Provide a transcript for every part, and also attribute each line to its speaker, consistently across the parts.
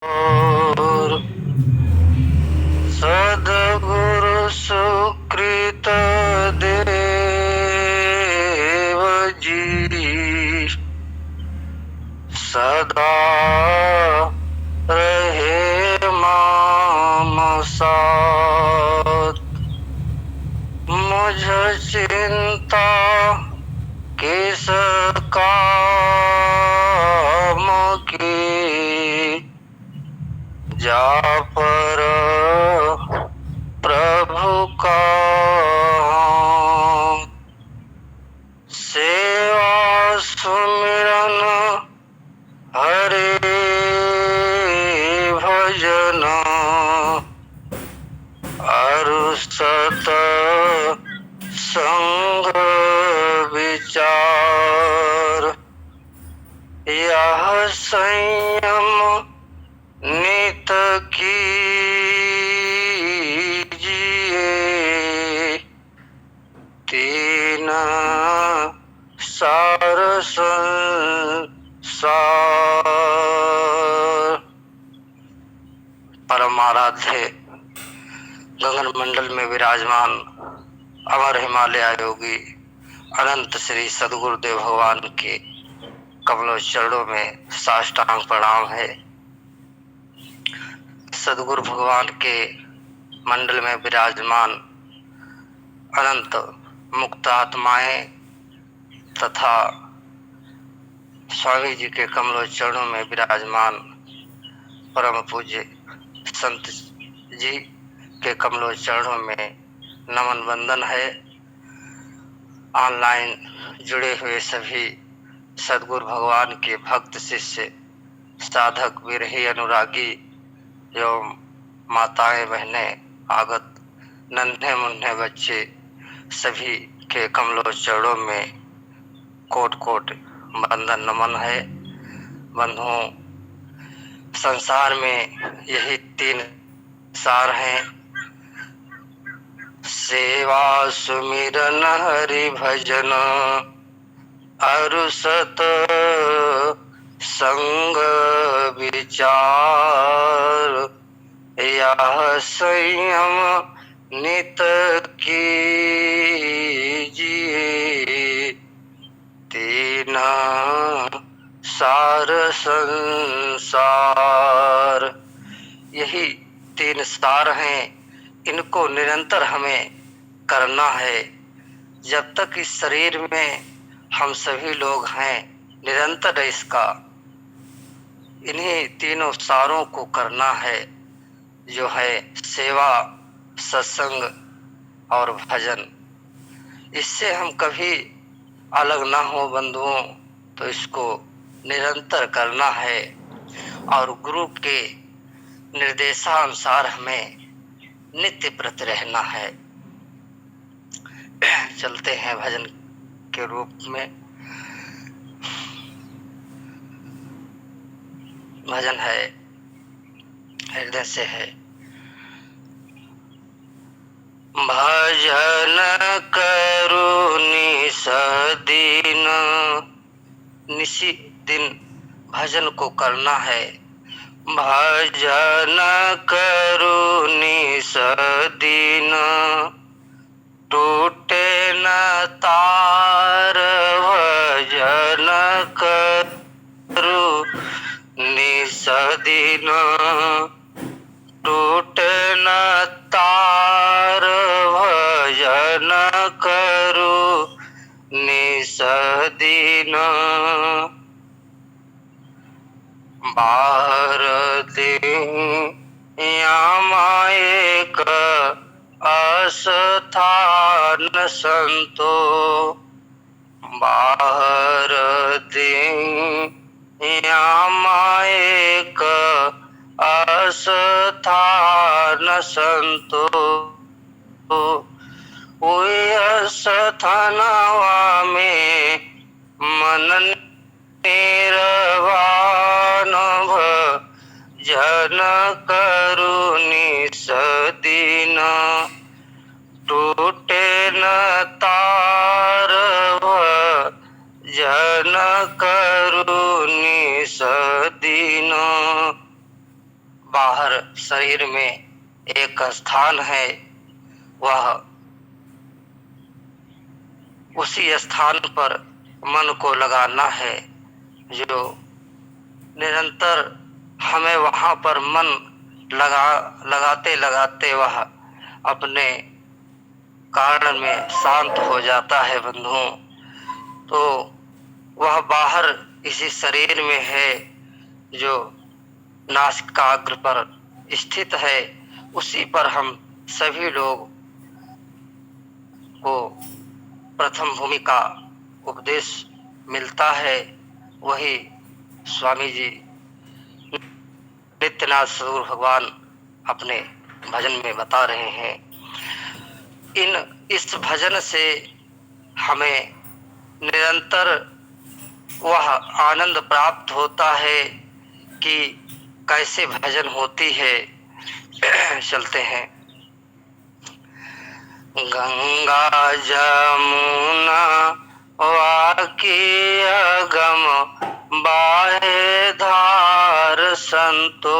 Speaker 1: और सद्गुरु सुकृत देव जी सदा रहे माम साथ। मुझ चिंता किस काम की, जा पर प्रभु का सेवा सुमिरन हरे भजन अरु सत संग विचार। यह संयम नित कीजिए, तीन सार संसार। परमाराध्य गगन मंडल में विराजमान अमर हिमालय योगी अनंत श्री सद्गुरुदेव भगवान के कमलों चरणों में साष्टांग प्रणाम है। सद्गुरु भगवान के मंडल में विराजमान अनंत मुक्त आत्माएं तथा स्वामी जी के कमलों चरणों में विराजमान परम पूज्य संत जी के कमलों चरणों में नमन वंदन है। ऑनलाइन जुड़े हुए सभी सद्गुरु भगवान के भक्त शिष्य साधक विरही अनुरागी एवं माताएं बहनें आगत नन्हे मुन्ने बच्चे सभी के कमलों चरणों में कोट कोट वंदन नमन है। बंधुओं, संसार में यही तीन सार हैं, सेवा सुमिरन हरि भजन अरु सत संग विचार। यह संयम नित कीजिए, तीन सार संसार। यही तीन सार हैं, इनको निरंतर हमें करना है। जब तक इस शरीर में हम सभी लोग हैं, निरंतर इसका इन्हीं तीनों सारों को करना है, जो है सेवा, सत्संग और भजन। इससे हम कभी अलग ना हो बंधुओं, तो इसको निरंतर करना है और गुरु के निर्देशानुसार हमें नित्य व्रत रहना है। चलते हैं भजन के रूप में। भजन है, हृदय से है। भजन करो निस दिन, निसी दिन भजन को करना है। भजन करो निस दिन, टूटे न तार भजन करो निस दिन, टूटे न तार भजन करो निस दिन। बाहर एक अस्थान संतो, बाहर एक अस्थान संतो, स्थानवा में मन निर्वाण भजन करो निस दिन, टूटे न तार भजन करो निस दिन। बाहर शरीर में एक स्थान है, वह उसी स्थान पर मन को लगाना है। जो निरंतर हमें वहाँ पर मन लगाते लगाते वह अपने कारण में शांत हो जाता है बंधुओं। तो वह बाहर इसी शरीर में है, जो नासिकाग्र पर स्थित है, उसी पर हम सभी लोग को प्रथम भूमि का उपदेश मिलता है। वही स्वामी जी नित्यनाथ सदगुरु भगवान अपने भजन में बता रहे हैं। इस भजन से हमें निरंतर वह आनंद प्राप्त होता है कि कैसे भजन होती है। चलते हैं। गंगा जमुना वाकी अगम बाहे धार संतो,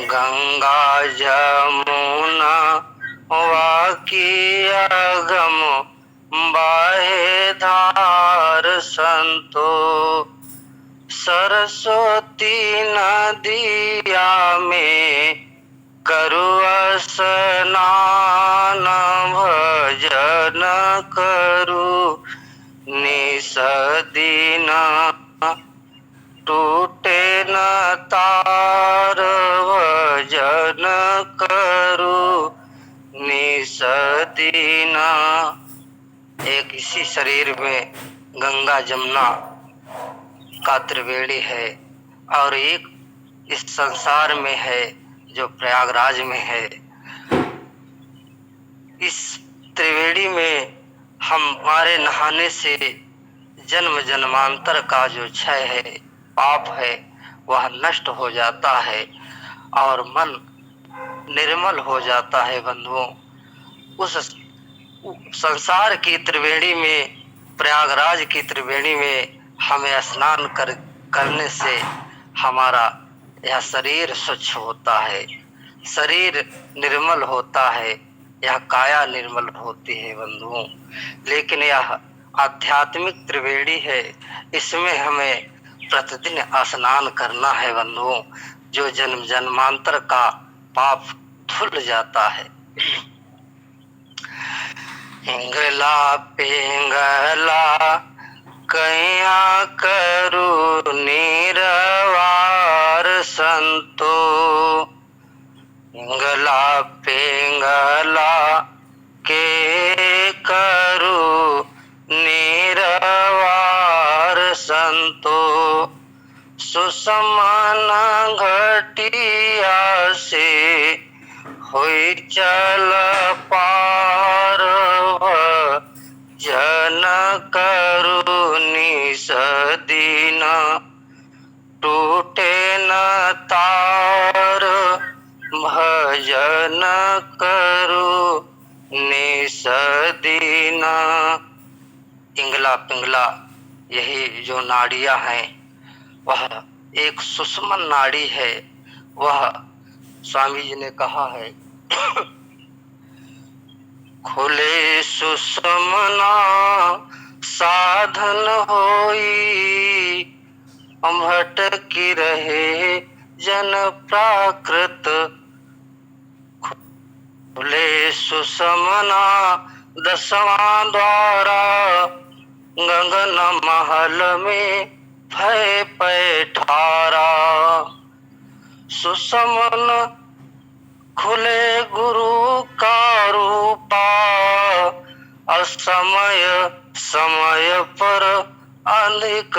Speaker 1: गंगा जमुना वाकी अगम बाहे धार संतो, सरस्वती नदिया में करु स्नान भजन करु निस दिन, टूटे न तार भजन करु निस दिन। एक इसी शरीर में गंगा जमुना का त्रिवेणी है, और एक इस संसार में है जो प्रयागराज में है। इस त्रिवेणी में हमारे नहाने से जन्म जन्मांतर का जो क्षय है, पाप है, वह नष्ट हो जाता है और मन निर्मल हो जाता है बंधुओं। उस संसार की त्रिवेणी में, प्रयागराज की त्रिवेणी में हमें स्नान करने से हमारा यह शरीर स्वच्छ होता है, शरीर निर्मल होता है, यह काया निर्मल होती है बंधुओं। लेकिन यह आध्यात्मिक त्रिवेणी है, इसमें हमें प्रतिदिन स्नान करना है बंधुओं, जो जन्म जन्मांतर का पाप धुल जाता है। हिंगला पिंगला कैया करु निरवार संतो, हिंगला पिंगला के करु निरवार संतो, सुसमन घटिया से हुई चल पार भजन करु निस दिन, टूटे न तार भजन करु निस दिन। इंगला पिंगला यही जो नाड़ियां हैं, वह एक सुषमन नाड़ी है। वह स्वामी जी ने कहा है, खुले सुषमना साधन होई, भटकी रहे जन प्राकृत, खुले सुषमना दसवां द्वारा, गगन महल में भय पैठारा, सुषमन खुले गुरु का रूपा, असमय समय पर अधिक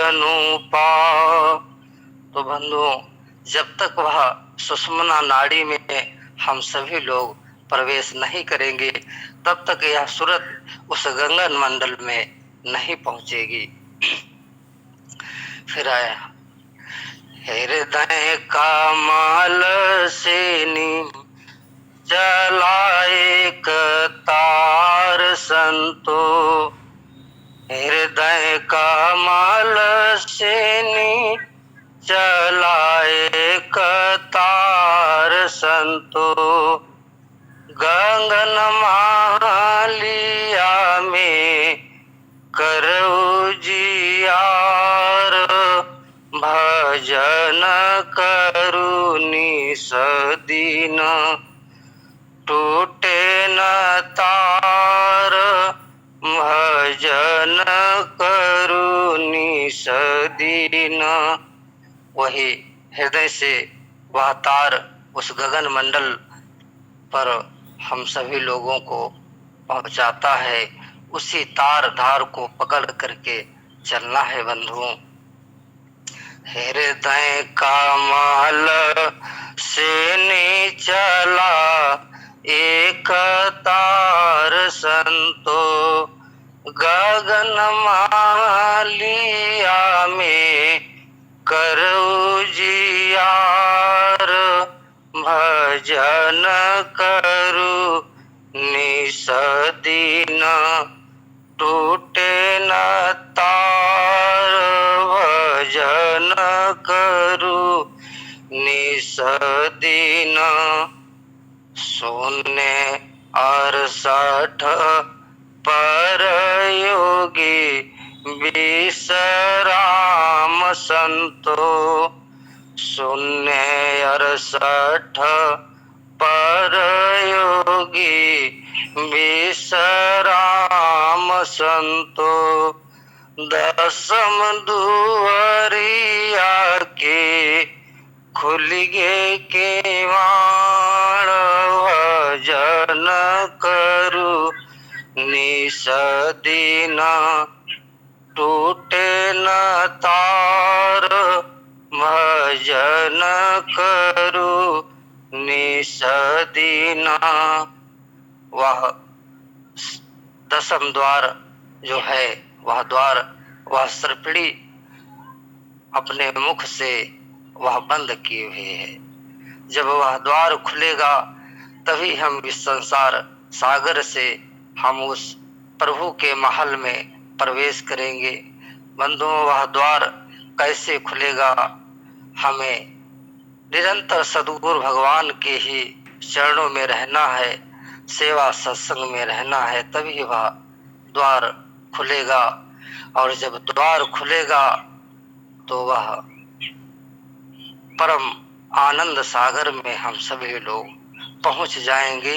Speaker 1: अनुपा। तो बंधुओं, जब तक वह सुषमना नाड़ी में हम सभी लोग प्रवेश नहीं करेंगे, तब तक यह सूरत उस गगन मंडल में नहीं पहुंचेगी। फिर आया, हृदय का माल से चला एक तार संतो, हृदय का माल से चला एक तार संतो, गगन मालिया में करऊ जियार, भजन करू निस दिन, टूटे न तार, भजन करू निस दिन। वही हृदय से वह तार उस गगन मंडल पर हम सभी लोगों को पहुंचाता है। उसी तार धार को पकड़ करके चलना है बंधुओं। हृदय का माल से निचला एक तार संतो, गगन मालिया में करऊ जियार, भजन करू निस दिन, टूटे न तार, भजन करू निस दिन। शून्य 68 पर योगी विश्राम संतो, शून्य 68 पर योगी विश्राम संतो, दसम दुआरिया के खुल गे केवाड़, भजन करू निस दिन, टूटे न तार, भजन करू निस दिन। वह दसम द्वार जो है, वह द्वार, वह सर्पिणी अपने मुख से वह बंद किए हुए है। जब वह द्वार खुलेगा तभी हम इस संसार सागर से हम उस प्रभु के महल में प्रवेश करेंगे। बंधुओं, वह द्वार कैसे खुलेगा? हमें निरंतर सद्गुरु भगवान के ही चरणों में रहना है, सेवा सत्संग में रहना है, तभी वह द्वार खुलेगा। और जब द्वार खुलेगा तो वह परम आनंद सागर में हम सभी लोग पहुंच जाएंगे।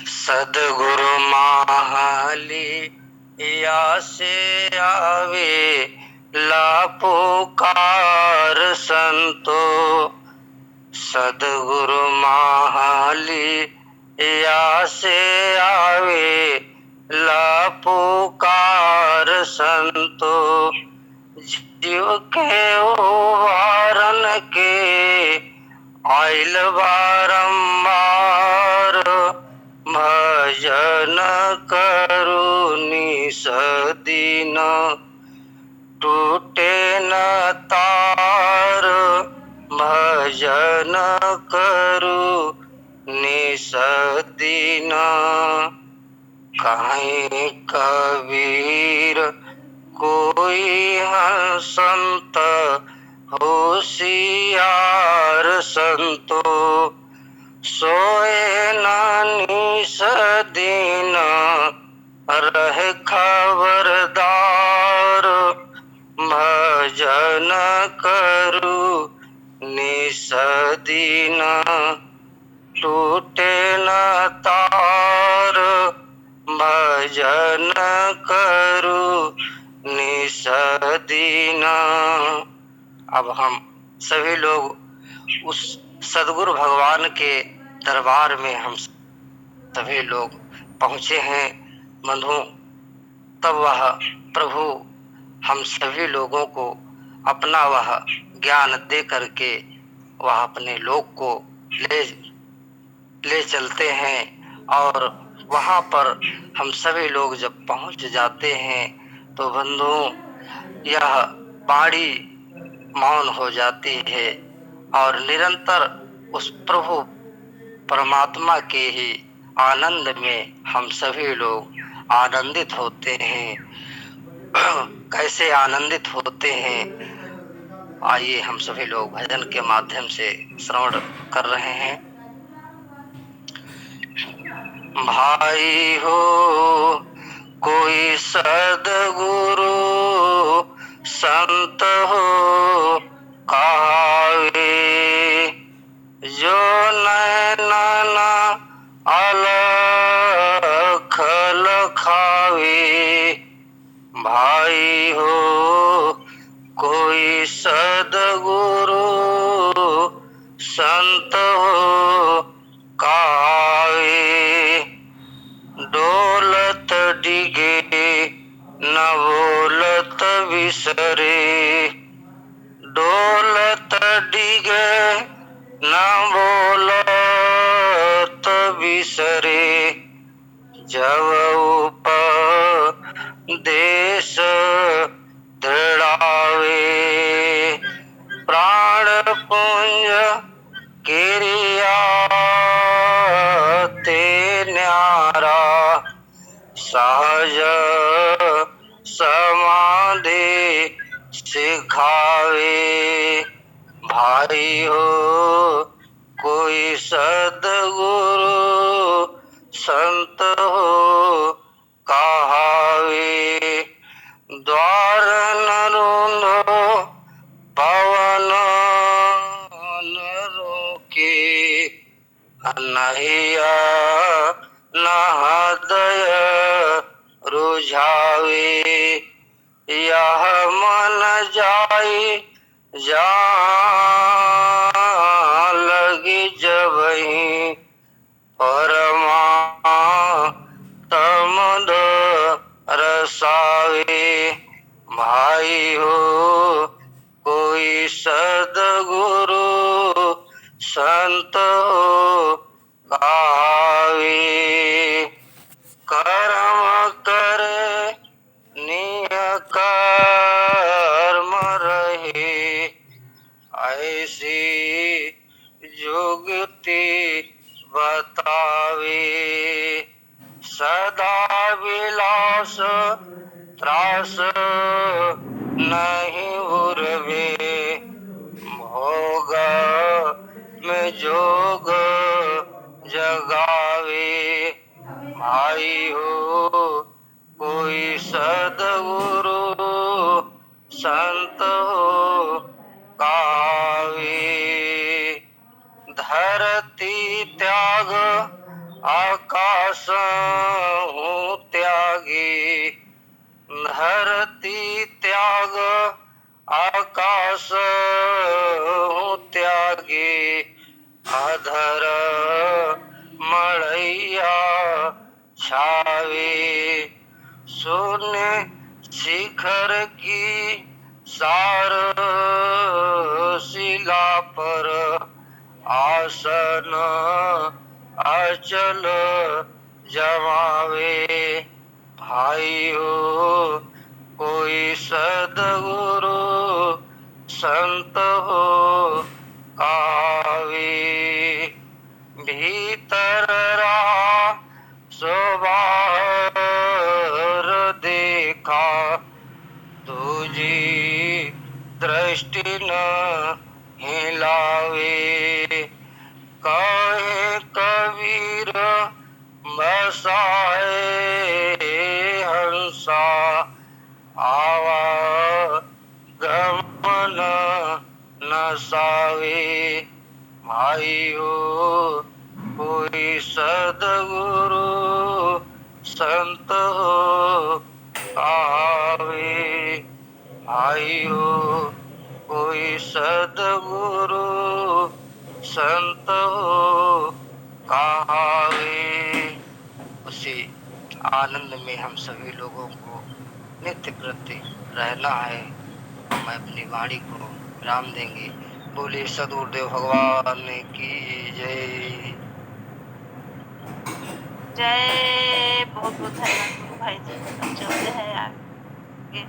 Speaker 1: सद्गुरु मालिया से आवे ला पुकार संतो, सद्गुरु मालिया से आवे ला पुकार संतो, जीव के उबारन के आइल बारंबार, भजन करू निस दिन, टूटे न तार, भजन करू निस दिन। कहीं कबीर कोई संत होशियार संतो, सोए निस दिन, रहे खबरदार, भजन करू निस दिन, टूटे न तार, भजन करू निस दिन। अब हम सभी लोग उस सद्गुरु भगवान के दरबार में हम सभी लोग पहुँचे हैं बंधु। तब वह प्रभु हम सभी लोगों को अपना वह ज्ञान दे करके वह अपने लोक को ले चलते हैं। और वहाँ पर हम सभी लोग जब पहुँच जाते हैं तो बंधुओं, यह बाड़ी मौन हो जाती है और निरंतर उस प्रभु परमात्मा के ही आनंद में हम सभी लोग आनंदित होते हैं। कैसे आनंदित होते हैं? आइए हम सभी लोग भजन के माध्यम से श्रवण कर रहे हैं। भाई हो कोई सद्गुरु संत हो कहावे, जो नैनन अलख लखावे। भाई हो कोई सद्गुरु संत हो कहावे, डोलत डिगे न बोलत बिसरे, डोलत डिगे न बोलत बिसरे। जब उपदेश दृढ़ावे, प्राण पुंज क्रिया ते न्यारा, सहज समाधि सिखावे। भाई हो कोई सद्गुरु संत हो कहावे, द्वार न रूंधो पवन न रोके, नहिया न हृदय रुझावे। यह मन जाई जहाँ लगी जबहि, परमात्म रसावे। भाई हो कोई सद्गुरु संत हो कहावे, कर्म करे नियकर्म रहे, ऐसी जुगति बतावे। सदा विलास त्रास नहीं उर्वे, भोग में जोग जगावे। भाई हो कोई सद्गुरु संत हो कहावे, धरती त्याग आकाश हूँ त्यागी, धरती त्याग आकाश हूँ त्यागी। अधर मड़ैया छावे, शून्य शिखर की सार शिला पर, आसन अचल जमावे। भाई हो कोई सद्गुरु संत हो कहावे, भीतर रहा सो बाहर देखा, तुझी दृष्टि न हिलावे। कहे कबीर बसाए हंसा, आवागमन नसावे। भाई हो कोई सद्गुरु संत हो कहावे, भाई हो कोई सद्गुरु संत हो कहावे। उसी आनंद में हम सभी लोगों को नित्य प्रति रहना है। हम अपनी वाणी को विराम देंगे। बोले सदगुरुदेव भगवान की जय।
Speaker 2: जय। बहुत बहुत धन्यवाद गुरु भाई जी। हम चलते हैं आगे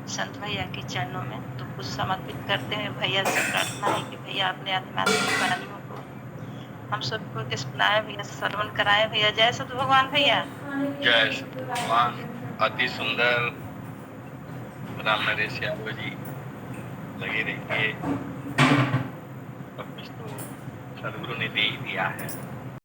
Speaker 2: संत भैया के चरणों में, तो कुछ समर्पित करते हैं। भैया से प्रार्थना है कि भैया अपने आध्यात्मिक वाणियों को हम सबको सुनाए, भैया श्रवण कराए। भैया जय सत भगवान। भैया
Speaker 3: जय सत भगवान। अति सुंदर राम नरेश यादव जी लगे रहिए। सब कुछ तो सदगुरु ने दे ही दिया है।